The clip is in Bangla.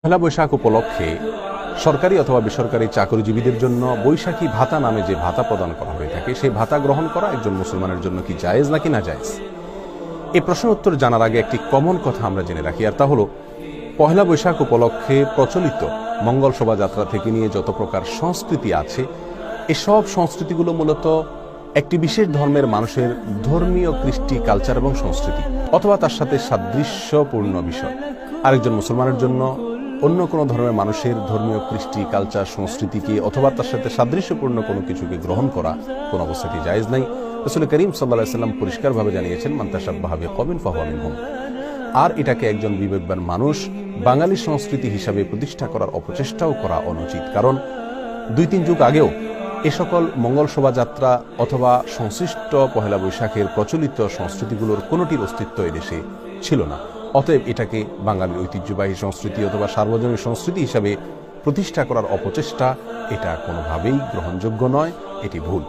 পহেলা বৈশাখ উপলক্ষে সরকারি অথবা বেসরকারি চাকরিজীবীদের জন্য বৈশাখী ভাতা নামে যে ভাতা প্রদান করা হয়ে থাকে, সেই ভাতা গ্রহণ করা একজন মুসলমানের জন্য কি জায়েজ নাকি না জায়েজ? এই প্রশ্নের উত্তর জানার আগে একটি কমন কথা আমরা জেনে রাখি, আর তা হলো পহেলা বৈশাখ উপলক্ষে প্রচলিত মঙ্গল শোভাযাত্রা থেকে নিয়ে যত প্রকার সংস্কৃতি আছে, এসব সংস্কৃতিগুলো মূলত একটি বিশেষ ধর্মের মানুষের ধর্মীয় কৃষ্টি, কালচার এবং সংস্কৃতি অথবা তার সাথে সাদৃশ্যপূর্ণ বিষয়। আরেকজন মুসলমানের জন্য অন্য কোনো ধর্মের মানুষের ধর্মীয় কৃষ্টি, কালচার, সংস্কৃতিকে অথবা তার সাথে সাদৃশ্যপূর্ণ কোনো কিছুকে গ্রহণ করা কোন অবস্থাতেই জায়েজ নাই। রাসূল করিম সাল্লাল্লাহু আলাইহি ওয়াসাল্লাম পরিষ্কারভাবে জানিয়েছেন, মান তাশাব্বাহা বিকওমিন ফাহুয়া মিনহুম। আর এটাকে একজন বিবেকবান মানুষ বাঙালি সংস্কৃতি হিসাবে প্রতিষ্ঠা করার অপচেষ্টাও করা অনুচিত। কারণ ২-৩ যুগ আগেও এ সকল মঙ্গল শোভাযাত্রা অথবা সংশ্লিষ্ট পহেলা বৈশাখের প্রচলিত সংস্কৃতিগুলোর কোনোটির অস্তিত্ব এদেশে ছিল না। অতএব এটাকে বাঙালির ঐতিহ্যবাহী সংস্কৃতি অথবা সার্বজনীন সংস্কৃতি হিসাবে প্রতিষ্ঠা করার অপচেষ্টা, এটা কোনোভাবেই গ্রহণযোগ্য নয়, এটি ভুল।